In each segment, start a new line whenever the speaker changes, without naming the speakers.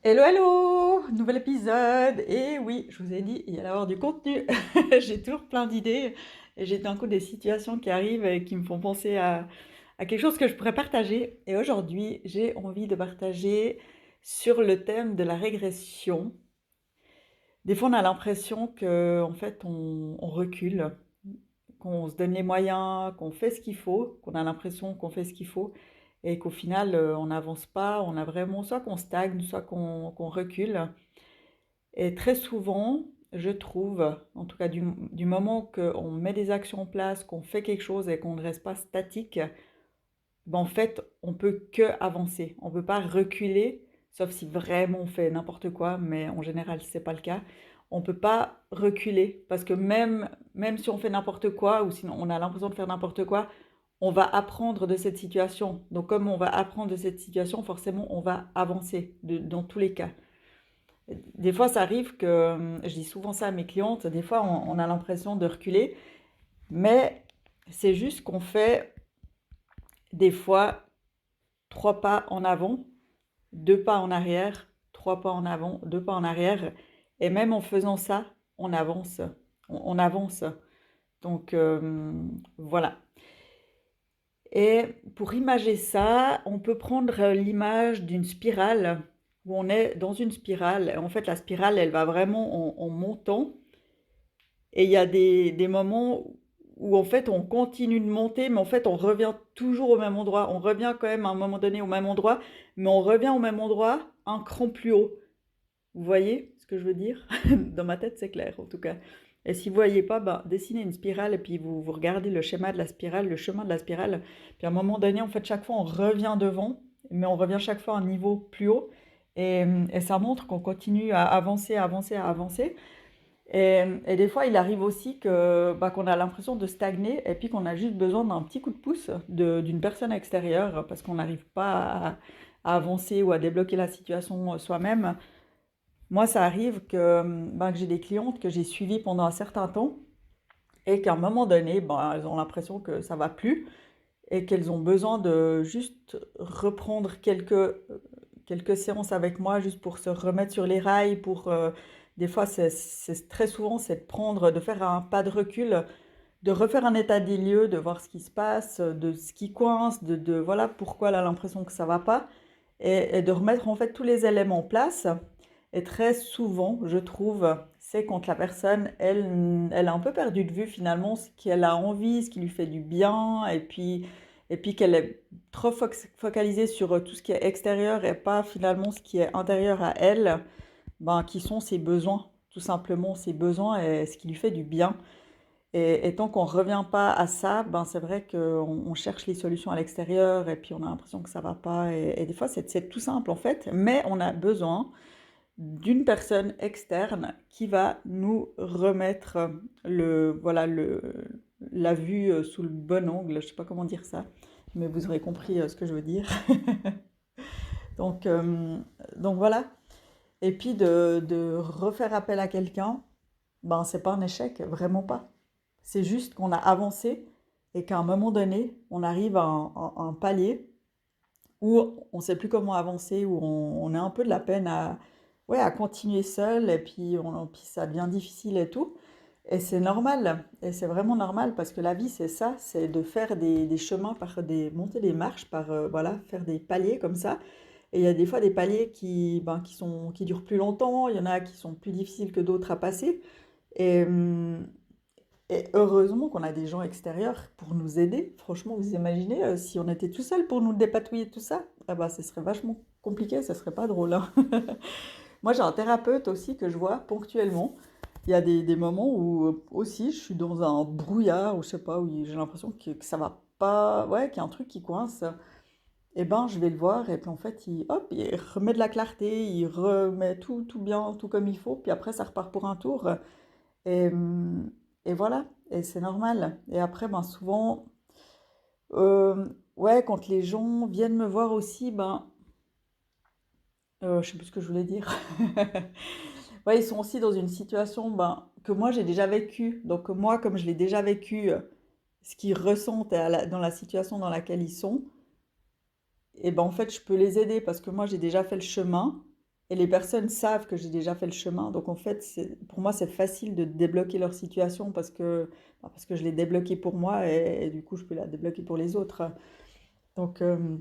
Hello, hello! Nouvel épisode! Et oui, je vous ai dit, il y allait avoir du contenu. J'ai toujours plein d'idées et j'ai d'un coup des situations qui arrivent et qui me font penser à quelque chose que je pourrais partager. Et aujourd'hui, j'ai envie de partager sur le thème de la régression. Des fois, on a l'impression que, en fait, on recule, qu'on se donne les moyens, qu'on fait ce qu'il faut, qu'on a l'impression qu'on fait ce qu'il faut et qu'au final, on n'avance pas, on a vraiment soit qu'on stagne, soit qu'on recule. Et très souvent, je trouve, en tout cas du moment qu'on met des actions en place, qu'on fait quelque chose et qu'on ne reste pas statique, ben en fait, on peut que avancer. On ne peut pas reculer, sauf si vraiment on fait n'importe quoi, mais en général, ce n'est pas le cas. On ne peut pas reculer parce que même si on fait n'importe quoi ou sinon on a l'impression de faire n'importe quoi, on va apprendre de cette situation. Donc comme on va apprendre de cette situation, forcément, on va avancer dans tous les cas. Des fois, ça arrive que, je dis souvent ça à mes clientes, des fois on a l'impression de reculer, mais c'est juste qu'on fait des fois 3 pas en avant, 2 pas en arrière, 3 pas en avant, 2 pas en arrière, et même en faisant ça, on avance, on avance. Donc voilà. Et pour imager ça, on peut prendre l'image d'une spirale où on est dans une spirale. En fait, la spirale, elle va vraiment en montant. Et il y a des moments où en fait on continue de monter, mais en fait on revient toujours au même endroit. On revient quand même à un moment donné au même endroit, mais on revient au même endroit un cran plus haut. Vous voyez ce que je veux dire? Dans ma tête, c'est clair en tout cas. Et si vous voyez pas, ben, dessinez une spirale et puis vous regardez le schéma de la spirale, le chemin de la spirale. Puis à un moment donné, en fait, chaque fois on revient devant, mais on revient chaque fois à un niveau plus haut. Et ça montre qu'on continue à avancer, avancer, à avancer. Et des fois, il arrive aussi que, bah, qu'on a l'impression de stagner et puis qu'on a juste besoin d'un petit coup de pouce d'une personne extérieure parce qu'on n'arrive pas à avancer ou à débloquer la situation soi-même. Moi, ça arrive que, bah, que j'ai des clientes que j'ai suivies pendant un certain temps et qu'à un moment donné, bah, elles ont l'impression que ça va plus et qu'elles ont besoin de juste reprendre quelques séances avec moi juste pour se remettre sur les rails, des fois, très souvent, c'est de faire un pas de recul, de refaire un état des lieux, de voir ce qui se passe, de ce qui coince, voilà pourquoi elle a l'impression que ça va pas, et de remettre en fait tous les éléments en place. Et très souvent, je trouve, c'est quand la personne, elle a un peu perdu de vue finalement ce qu'elle a envie, ce qui lui fait du bien, et puis qu'elle est trop focalisée sur tout ce qui est extérieur et pas finalement ce qui est intérieur à elle, ben, qui sont ses besoins, tout simplement ses besoins et ce qui lui fait du bien. Et tant qu'on ne revient pas à ça, ben, c'est vrai qu'on cherche les solutions à l'extérieur et puis on a l'impression que ça va pas. Et des fois, c'est tout simple en fait, mais on a besoin d'une personne externe qui va nous remettre voilà, la vue sous le bon angle. Je ne sais pas comment dire ça, mais vous aurez compris ce que je veux dire. Donc, euh, donc voilà. Et puis de refaire appel à quelqu'un, ben c'est pas un échec, vraiment pas. C'est juste qu'on a avancé et qu'à un moment donné, on arrive à un palier où on ne sait plus comment avancer, où on a un peu de la peine ouais, à continuer seul, et puis ça devient difficile et tout. Et c'est normal, et c'est vraiment normal, parce que la vie, c'est ça, c'est de faire des chemins, monter des marches, voilà, faire des paliers comme ça. Et il y a des fois des paliers qui durent plus longtemps, il y en a qui sont plus difficiles que d'autres à passer. Et, hum, et heureusement qu'on a des gens extérieurs pour nous aider. Franchement, vous imaginez, si on était tout seul pour nous dépatouiller tout ça, ah bah, ce serait vachement compliqué, ça serait pas drôle, hein. Moi, j'ai un thérapeute aussi que je vois ponctuellement. Il y a des moments où aussi je suis dans un brouillard ou je sais pas, où j'ai l'impression que ça va pas, ouais, qu'il y a un truc qui coince. Et ben, je vais le voir et puis en fait, hop, il remet de la clarté, il remet tout bien, tout comme il faut. Puis après, ça repart pour un tour. Et, hum, et voilà, et c'est normal. Et après, ben souvent, ouais, quand les gens viennent me voir aussi, je sais plus ce que je voulais dire. Ouais, ils sont aussi dans une situation ben, que moi j'ai déjà vécue. Donc moi, comme je l'ai déjà vécu, ce qu'ils ressentent dans la situation dans laquelle ils sont, et ben en fait, je peux les aider parce que moi j'ai déjà fait le chemin. et les personnes savent que j'ai déjà fait le chemin. Donc en fait, pour moi, c'est facile de débloquer leur situation parce que je l'ai débloquée pour moi et du coup, je peux la débloquer pour les autres. Donc, euh,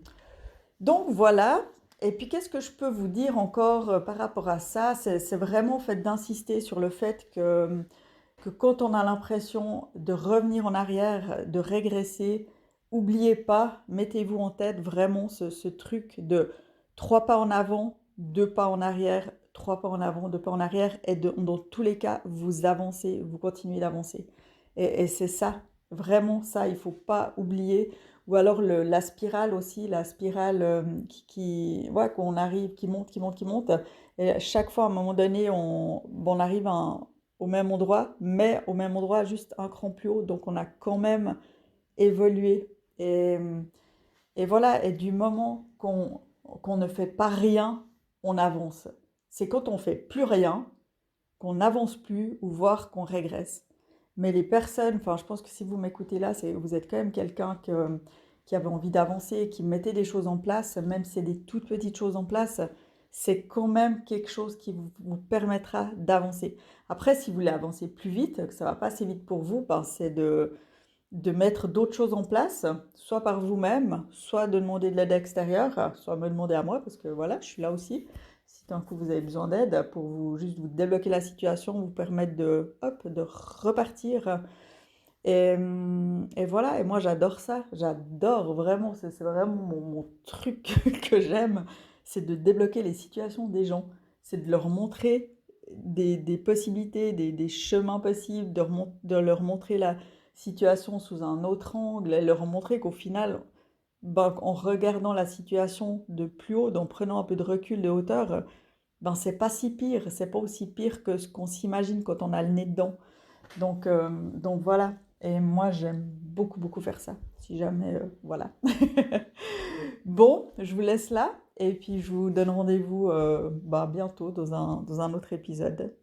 donc voilà. Et puis qu'est-ce que je peux vous dire encore par rapport à ça? C'est vraiment en fait d'insister sur le fait que quand on a l'impression de revenir en arrière, de régresser, oubliez pas, mettez-vous en tête vraiment ce truc de 3 pas en avant, 2 pas en arrière, 3 pas en avant, 2 pas en arrière, et dans tous les cas, vous avancez, vous continuez d'avancer. Et c'est ça, vraiment ça, il faut pas oublier. Ou alors la spirale aussi, la spirale ouais, qu'on arrive, qui monte, qui monte, qui monte. Et à chaque fois, à un moment donné, bon, on arrive au même endroit, mais au même endroit, juste un cran plus haut. Donc on a quand même évolué. Et voilà, et du moment qu'on ne fait pas rien, on avance. C'est quand on fait plus rien qu'on n'avance plus ou voire qu'on régresse. Mais les personnes, enfin, je pense que si vous m'écoutez là, vous êtes quand même quelqu'un qui avait envie d'avancer, qui mettait des choses en place, même si c'est des toutes petites choses en place, c'est quand même quelque chose qui vous permettra d'avancer. Après, si vous voulez avancer plus vite, que ça va pas assez vite pour vous, ben, c'est de mettre d'autres choses en place, soit par vous-même, soit de demander de l'aide extérieure, soit me demander à moi, parce que voilà, je suis là aussi. Si d'un coup vous avez besoin d'aide pour juste vous débloquer la situation, vous permettre hop, de repartir. Et voilà, et moi j'adore ça, j'adore vraiment, c'est vraiment mon truc que j'aime, c'est de débloquer les situations des gens, c'est de leur montrer des possibilités, des chemins possibles, de leur montrer la situation sous un autre angle, et leur montrer qu'au final, ben, en regardant la situation de plus haut, en prenant un peu de recul, de hauteur, ben c'est pas si pire, c'est pas aussi pire que ce qu'on s'imagine quand on a le nez dedans. Donc voilà. Et moi, j'aime beaucoup, beaucoup faire ça. Si jamais, voilà. Bon, je vous laisse là. Et puis, je vous donne rendez-vous bah, bientôt dans un autre épisode.